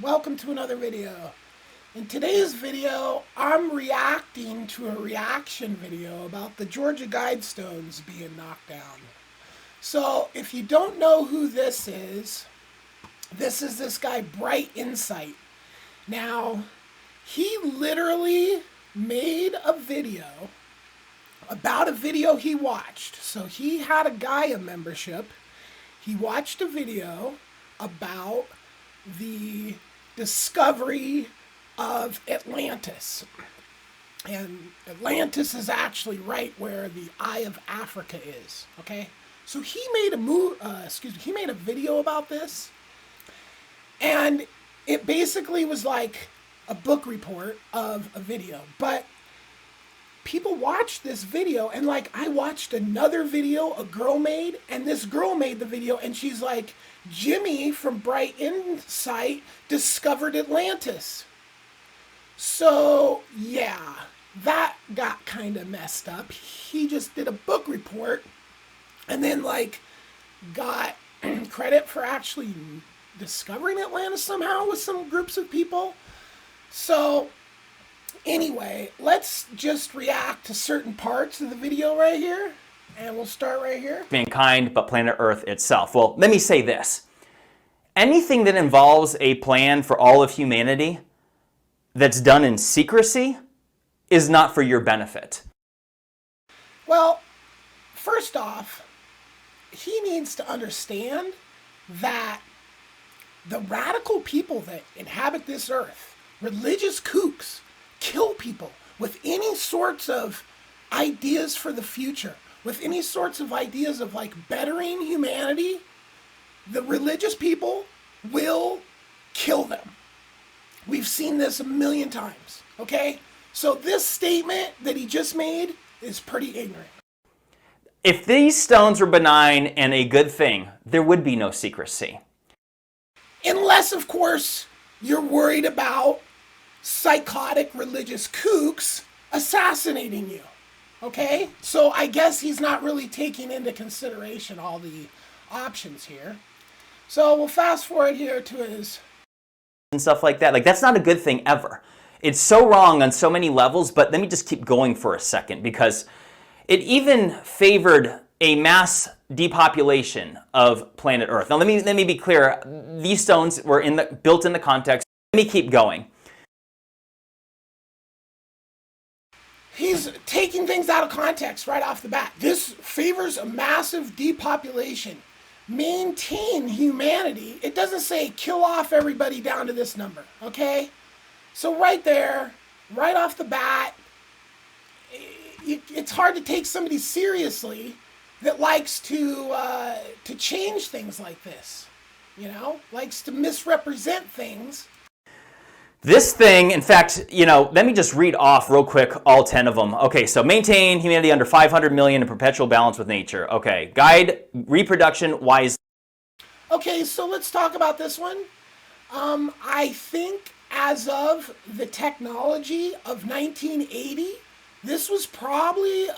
welcome to another video. In today's video, I'm reacting to a reaction video about the Georgia Guidestones being knocked down. So, if you don't know who this is this guy, Bright Insight. Now, he literally made a video about a video he watched. So he had a Gaia membership. He watched a video about the discovery of Atlantis. And Atlantis is actually right where the Eye of Africa is. Okay? So he made he made a video about this. And it basically was like a book report of a video. But people watched this video, and like I watched another video a girl made, and this girl made the video, and she's like, Jimmy from Bright Insight discovered Atlantis. So yeah, that got kind of messed up. He just did a book report and then like got credit for actually discovering Atlantis somehow with some groups of people. So anyway, let's just react to certain parts of the video right here. And we'll start right here. Mankind, but planet Earth itself. Well, let me say this. Anything that involves a plan for all of humanity that's done in secrecy is not for your benefit. Well, first off, he needs to understand that the radical people that inhabit this earth, religious kooks, kill people with any sorts of ideas for the future, with any sorts of ideas of like bettering humanity. The religious people will kill them. We've seen this a million times, okay? So this statement that he just made is pretty ignorant. If these stones were benign and a good thing, there would be no secrecy. Unless, of course, you're worried about psychotic religious kooks assassinating you. Okay? So I guess he's not really taking into consideration all the options here. So we'll fast forward here to his... and stuff like that. Like, that's not a good thing ever. It's so wrong on so many levels, but let me just keep going for a second, because it even favored a mass depopulation of planet Earth. Now let me be clear. These stones were built in the context. Let me keep going. He's taking things out of context right off the bat. This favors a massive depopulation. Maintain humanity. It doesn't say kill off everybody down to this number, okay? So right there, right off the bat, it's hard to take somebody seriously that likes to change things like this, you know? Likes to misrepresent things. This thing, in fact, let me just read off real quick all 10 of them. Okay, so maintain humanity under 500 million in perpetual balance with nature. Okay, guide reproduction wise. Okay, so let's talk about this one. I think as of the technology of 1980, this was probably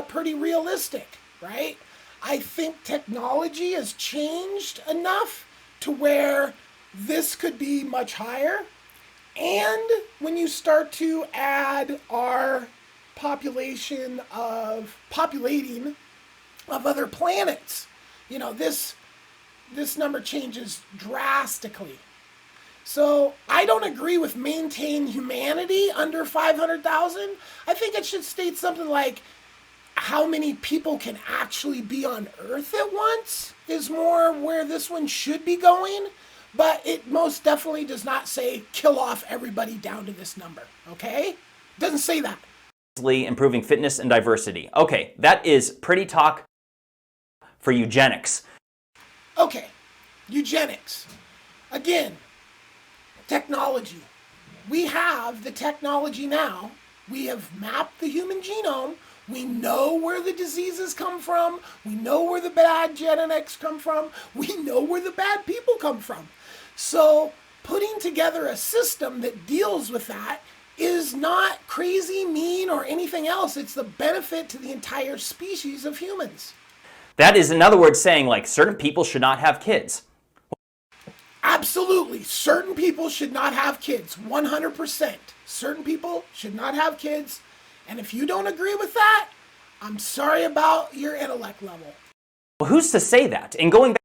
pretty realistic, right? I think technology has changed enough to where this could be much higher. And when you start to add our populating of other planets, this number changes drastically. So I don't agree with maintain humanity under 500,000. I think it should state something like how many people can actually be on Earth at once is more where this one should be going. But it most definitely does not say kill off everybody down to this number, okay? It doesn't say that. Improving fitness and diversity. Okay, that is pretty talk for eugenics. Okay, eugenics. Again, technology. We have the technology now. We have mapped the human genome. We know where the diseases come from. We know where the bad genetics come from. We know where the bad people come from. So putting together a system that deals with that is not crazy, mean, or anything else. It's the benefit to the entire species of humans. That is, in other words, saying like certain people should not have kids. Absolutely. Absolutely. Certain people should not have kids. 100%. Certain people should not have kids. And if you don't agree with that, I'm sorry about your intellect level. Well, who's to say that? And going back,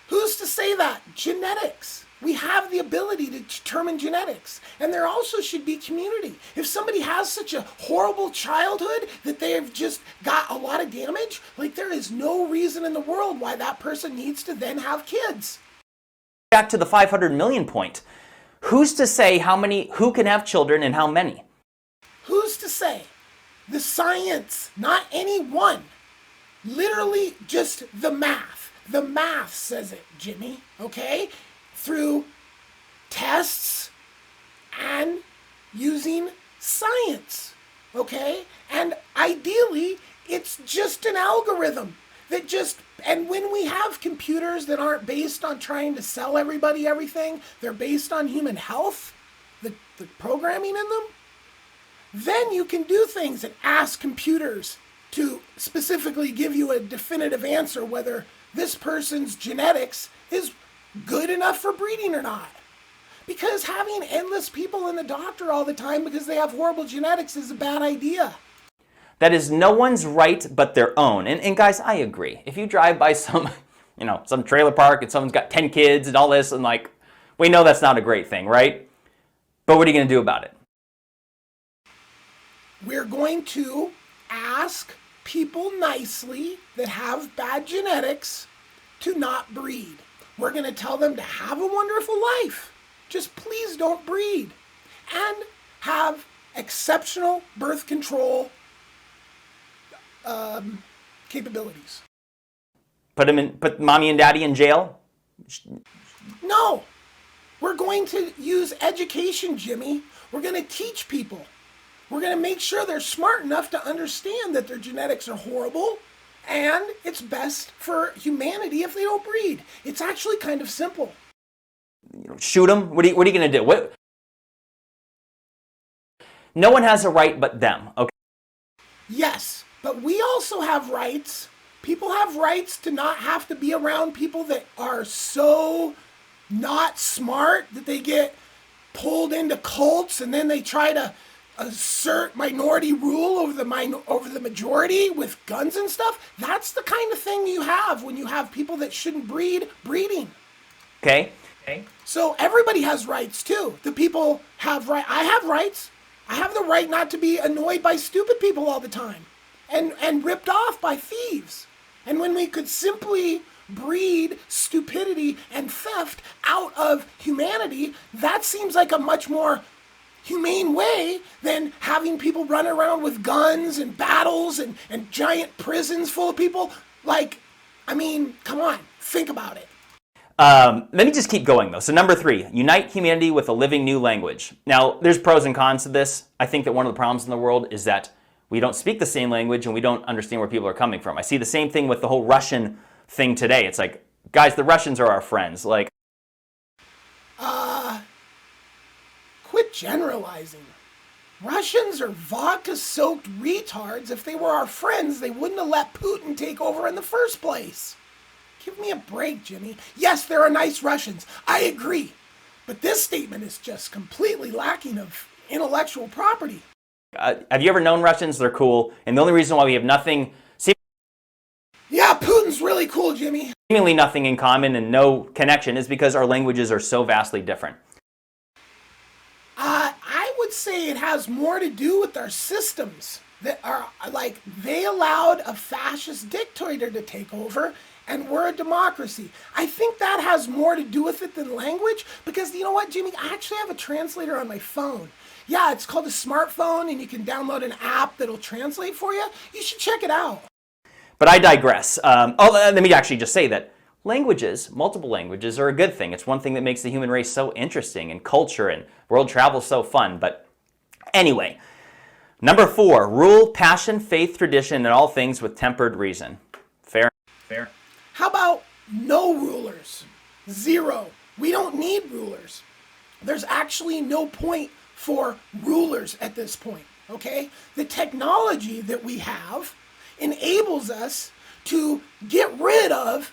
Who's to say that? Genetics. We have the ability to determine genetics. And there also should be community. If somebody has such a horrible childhood that they have just got a lot of damage, like there is no reason in the world why that person needs to then have kids. back to the 500 million point, who's to say who can have children and how many? Who's to say? The science, not any one. Literally just the math. The math says it, Jimmy, okay? Through tests and using science, okay? And ideally, it's just an algorithm that and when we have computers that aren't based on trying to sell everybody everything, they're based on human health, the programming in them, then you can do things and ask computers to specifically give you a definitive answer whether this person's genetics is good enough for breeding or not. Because having endless people in the doctor all the time because they have horrible genetics is a bad idea. That is no one's right but their own. And guys, I agree. If you drive by some trailer park and someone's got 10 kids and all this, and we know that's not a great thing, right? But what are you going to do about it? We're going to ask people nicely that have bad genetics to not breed. We're going to tell them to have a wonderful life. Just please don't breed. And have exceptional birth control capabilities. Put mommy and daddy in jail? No. We're going to use education, Jimmy. We're going to teach people. We're going to make sure they're smart enough to understand that their genetics are horrible and it's best for humanity if they don't breed. It's actually kind of simple. Shoot them? What are you going to do? No one has a right but them, okay? Yes, but we also have rights. People have rights to not have to be around people that are so not smart that they get pulled into cults and then they try to assert minority rule over the majority with guns and stuff. That's the kind of thing you have when you have people that shouldn't breeding. Okay. So everybody has rights too. The people have right. I have rights. I have the right not to be annoyed by stupid people all the time and ripped off by thieves. And when we could simply breed stupidity and theft out of humanity, that seems like a much more humane way than having people run around with guns and battles and giant prisons full of people. Come on, think about it. Let me just keep going though. So number 3, unite humanity with a living new language. Now, there's pros and cons to this. I think that one of the problems in the world is that we don't speak the same language and we don't understand where people are coming from. I see the same thing with the whole Russian thing today. It's like, guys, the Russians are our friends. Quit generalizing. Russians are vodka-soaked retards. If they were our friends, they wouldn't have let Putin take over in the first place. Give me a break, Jimmy. Yes, there are nice Russians. I agree. But this statement is just completely lacking of intellectual property. Have you ever known Russians? They're cool. And the only reason why we have Yeah, Putin's really cool, Jimmy. seemingly nothing in common and no connection is because our languages are so vastly different. I would say it has more to do with our systems that are they allowed a fascist dictator to take over and we're a democracy. I think that has more to do with it than language because you know what, Jimmy? I actually have a translator on my phone. Yeah, it's called a smartphone and you can download an app that'll translate for you. You should check it out. But I digress. Let me actually just say that multiple languages are a good thing. It's one thing that makes the human race so interesting and culture and world travel so fun. But anyway, number 4, rule passion, faith, tradition, and all things with tempered reason. Fair? How about no rulers? 0. We don't need rulers. There's actually no point for rulers at this point, okay? The technology that we have enables us to get rid of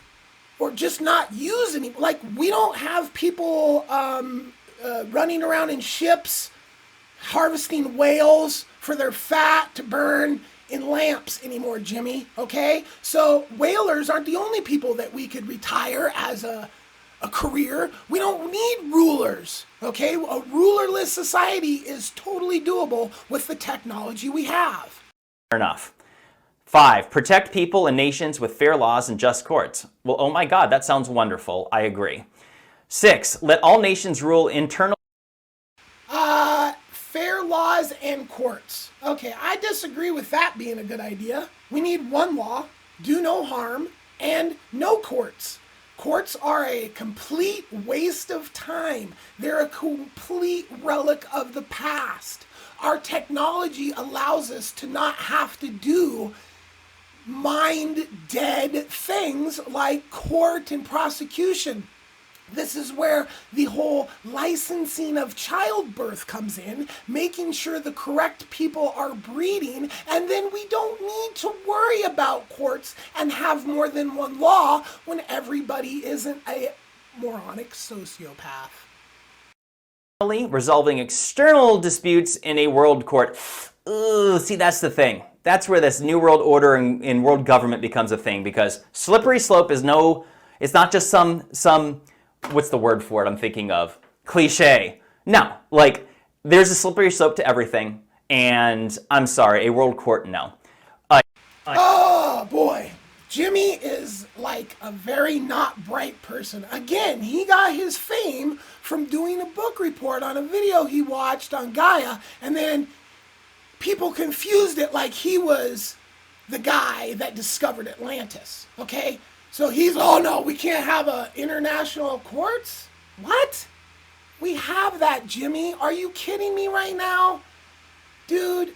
or just not use any. Like, we don't have people running around in ships harvesting whales for their fat to burn in lamps anymore, Jimmy, okay? So whalers aren't the only people that we could retire as a career. We don't need rulers, okay? A rulerless society is totally doable with the technology we have. Fair enough. 5, protect people and nations with fair laws and just courts. Well, oh my God, that sounds wonderful. I agree. 6, let all nations rule internal. Fair laws and courts. Okay, I disagree with that being a good idea. We need one law, do no harm, and no courts. Courts are a complete waste of time. They're a complete relic of the past. Our technology allows us to not have to do mind-dead things like court and prosecution. This is where the whole licensing of childbirth comes in, making sure the correct people are breeding, and then we don't need to worry about courts and have more than one law when everybody isn't a moronic sociopath. Resolving external disputes in a world court. Ugh, see, that's the thing. That's where this new world order and world government becomes a thing, because slippery slope is it's not just some what's the word for it I'm thinking of? Cliche. No, like, there's a slippery slope to everything, and I'm sorry, a world court, no. Oh boy, Jimmy is like a very not bright person. Again, he got his fame from doing a book report on a video he watched on Gaia, and then people confused it like he was the guy that discovered Atlantis, okay? So he's, oh no, we can't have international courts? What? We have that, Jimmy. Are you kidding me right now? Dude,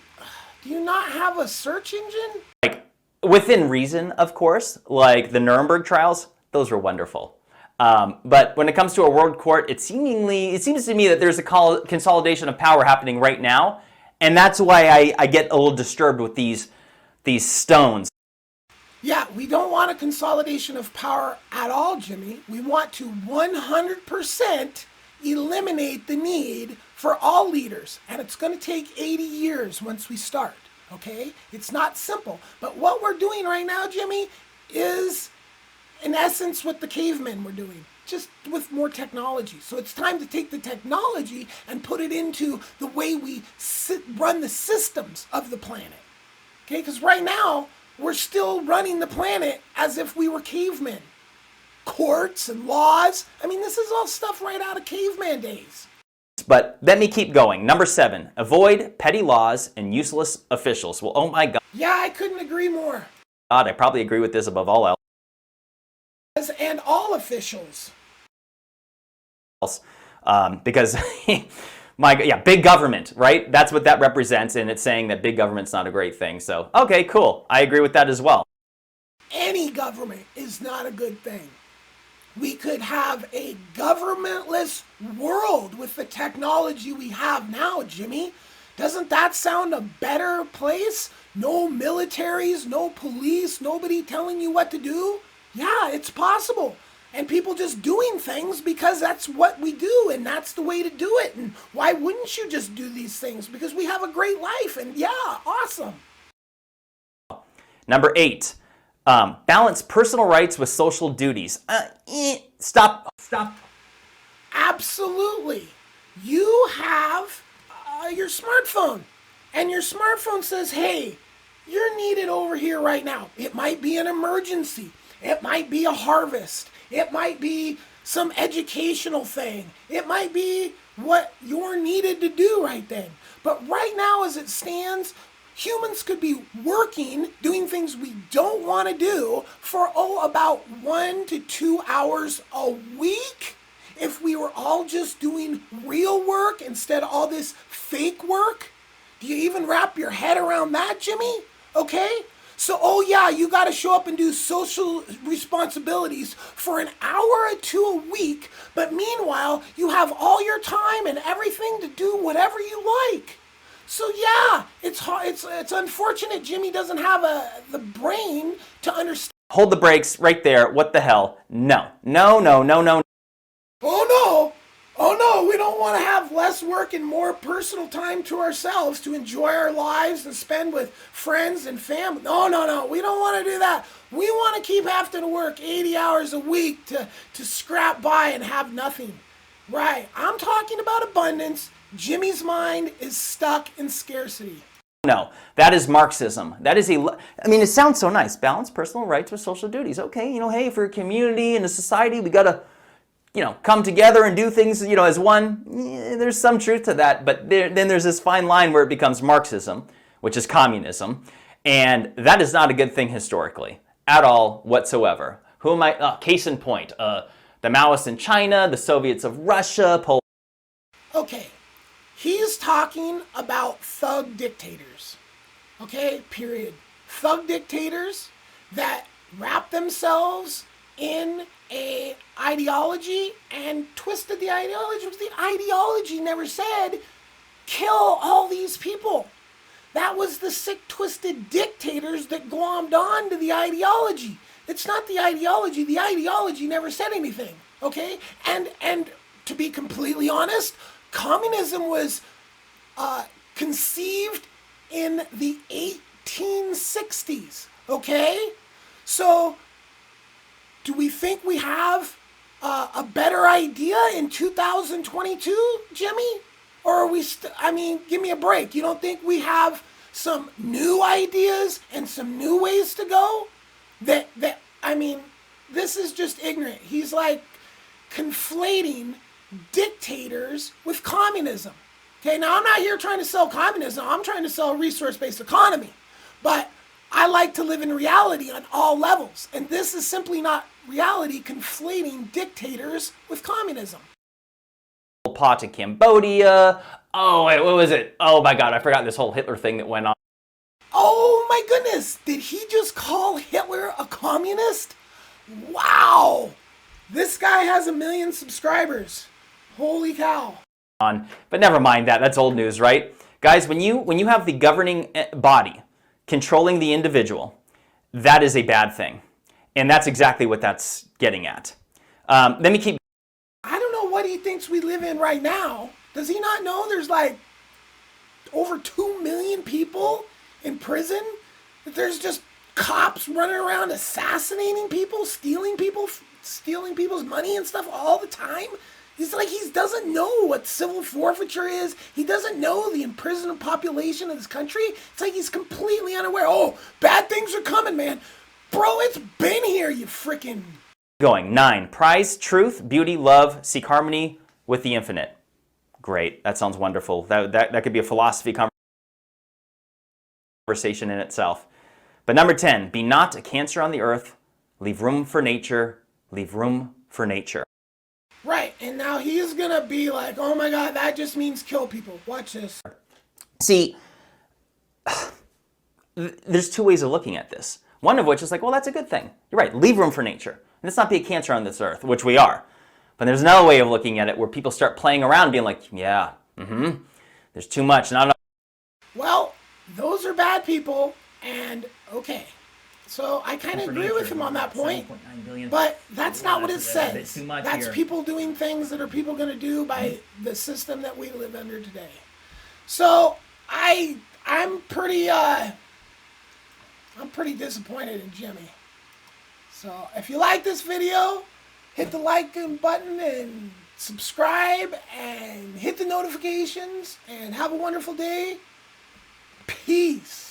do you not have a search engine? Like, within reason, of course, like the Nuremberg trials, those were wonderful. But when it comes to a world court, it seems to me that there's a consolidation of power happening right now, and that's why I get a little disturbed with these stones. Yeah, we don't want a consolidation of power at all, Jimmy. We want to 100% eliminate the need for all leaders. And it's going to take 80 years once we start, okay? It's not simple. But what we're doing right now, Jimmy, is in essence what the cavemen were doing, just with more technology. So it's time to take the technology and put it into the way we run the systems of the planet, okay? Because right now, we're still running the planet as if we were cavemen. Courts and laws. I mean, this is all stuff right out of caveman days. But let me keep going. Number 7, avoid petty laws and useless officials. Well, oh my God. Yeah, I couldn't agree more. God, I probably agree with this above all else. And all officials. Because big government, right? That's what that represents, and it's saying that big government's not a great thing. So, okay, cool. I agree with that as well. Any government is not a good thing. We could have a governmentless world with the technology we have now, Jimmy. Doesn't that sound a better place? No militaries, no police, nobody telling you what to do? Yeah, it's possible. And people just doing things because that's what we do and that's the way to do it. And why wouldn't you just do these things? Because we have a great life and yeah, awesome. Number 8, balance personal rights with social duties. Stop. Absolutely. You have your smartphone and your smartphone says, hey, you're needed over here right now. It might be an emergency. It might be a harvest. It might be some educational thing. It might be what you're needed to do right then. But right now, as it stands, humans could be working, doing things we don't want to do for, about 1 to 2 hours a week. If we were all just doing real work instead of all this fake work. Do you even wrap your head around that, Jimmy? Okay? So, you got to show up and do social responsibilities for an hour or 2 a week, but meanwhile, you have all your time and everything to do whatever you like. So, it's unfortunate Jimmy doesn't have the brain to understand Hold the brakes right there. What the hell? No, no, no, no, no. Oh no! Oh no, we don't want to have less work and more personal time to ourselves to enjoy our lives and spend with friends and family. No, no, no, we don't want to do that. We want to keep having to work 80 hours a week to scrap by and have nothing. Right, I'm talking about abundance. Jimmy's mind is stuck in scarcity. No, that is Marxism. That is I mean, it sounds so nice. Balance personal rights with social duties. Okay, hey, for a community and a society, we got to, come together and do things, as one. Yeah, there's some truth to that, but then there's this fine line where it becomes Marxism, which is communism, and that is not a good thing historically at all whatsoever. Who am I? Case in point, the Maoists in China, the Soviets of Russia, Poland. Okay, he's talking about thug dictators. Okay, period. Thug dictators that wrap themselves in a ideology and twisted the ideology. The ideology never said kill all these people. That was the sick, twisted dictators that glommed on to the ideology. It's not the ideology. The ideology never said anything. Okay, and to be completely honest, communism was conceived in the 1860s. Okay, so do we think we have a better idea in 2022, Jimmy? Or are we, give me a break. You don't think we have some new ideas and some new ways to go? This is just ignorant. He's like conflating dictators with communism. Okay, now I'm not here trying to sell communism. I'm trying to sell a resource-based economy. But I like to live in reality on all levels. And this is simply not reality, conflating dictators with communism. Pot in Cambodia. Oh, wait, what was it? Oh my God, I forgot this whole Hitler thing that went on. Oh my goodness, did he just call Hitler a communist? Wow, this guy has 1 million subscribers. Holy cow. But never mind that, that's old news, right? Guys, when you have the governing body controlling the individual, that is a bad thing. And that's exactly what that's getting at. Let me keep. I don't know what he thinks we live in right now. Does he not know there's like over 2 million people in prison? That there's just cops running around assassinating people, stealing people's money and stuff all the time? He's like, he doesn't know what civil forfeiture is. He doesn't know the imprisoned population of this country. It's like he's completely unaware. Oh, bad things are coming, man. Bro, it's been here, you freaking... Going. 9. Prize truth, beauty, love, seek harmony with the infinite. Great. That sounds wonderful. That could be a philosophy conversation in itself. But number 10, be not a cancer on the earth. Leave room for nature. Leave room for nature. Right. And now he's going to be like, oh my God, that just means kill people. Watch this. See, there's two ways of looking at this. One of which is like, well, that's a good thing. You're right. Leave room for nature. And let's not be a cancer on this earth, which we are. But there's another way of looking at it where people start playing around and being like, yeah, there's too much. Not enough. Well, those are bad people. And okay. So I kind of agree with him on that point. But that's not what it says. That's people doing things that are people going to do by the system that we live under today. So I'm pretty disappointed in Jimmy. So if you like this video, hit the like button and subscribe and hit the notifications and have a wonderful day. Peace.